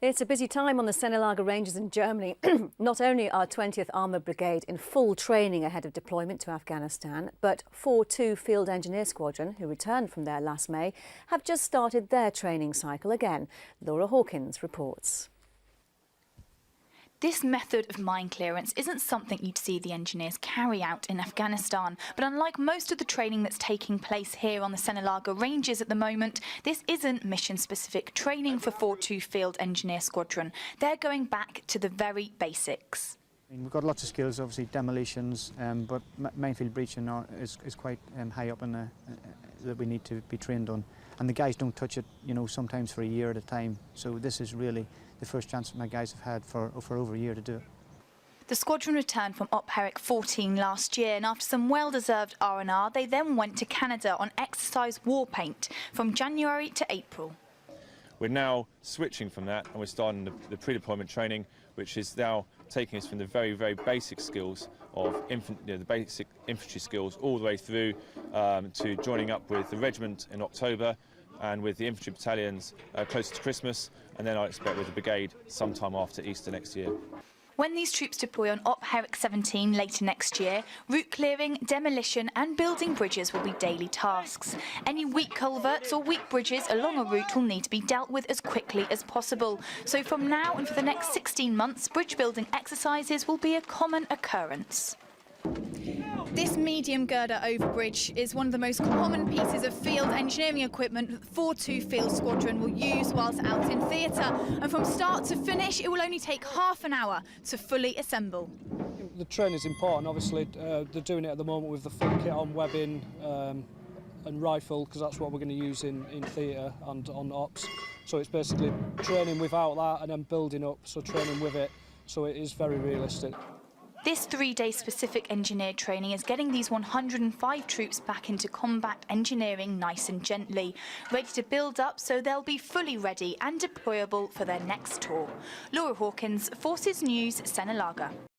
It's a busy time on the Sennelager Ranges in Germany. Not only are 20th Armoured Brigade in full training ahead of deployment to Afghanistan, but 4-2 Field Engineer Squadron, who returned from there last May, have just started their training cycle again. Laura Hawkins reports. This method of mine clearance isn't something you'd see the engineers carry out in Afghanistan, but unlike most of the training that's taking place here on the Sennelager Ranges at the moment, this isn't mission-specific training for 4-2 Field Engineer Squadron. They're going back to the very basics. We've got lots of skills, obviously demolitions, but minefield breaching is quite high up in the, that we need to be trained on. And the guys don't touch it, sometimes for a year at a time. So this is really the first chance my guys have had for over a year to do it. The squadron returned from Op Herrick 14 last year, and after some well-deserved R&R, they then went to Canada on exercise Warpaint from January to April. We're now switching from that and we're starting the pre-deployment training, which is now taking us from the very, very basic skills of the basic infantry skills all the way through to joining up with the regiment in October and with the infantry battalions closer to Christmas, and then I expect with the brigade sometime after Easter next year. When these troops deploy on Op Herrick 17 later next year, route clearing, demolition and building bridges will be daily tasks. Any weak culverts or weak bridges along a route will need to be dealt with as quickly as possible. So from now and for the next 16 months, bridge building exercises will be a common occurrence. This medium girder overbridge is one of the most common pieces of field engineering equipment that the 4-2 Field Squadron will use whilst out in theatre. And from start to finish, it will only take half an hour to fully assemble. The training is important, obviously. They're doing it at the moment with the full kit on webbing and rifle, because that's what we're going to use in theatre and on ops. So it's basically training without that and then building up, so training with it. So it is very realistic. This 3-day specific engineer training is getting these 105 troops back into combat engineering nice and gently, ready to build up so they'll be fully ready and deployable for their next tour. Laura Hawkins, Forces News, Sennelager.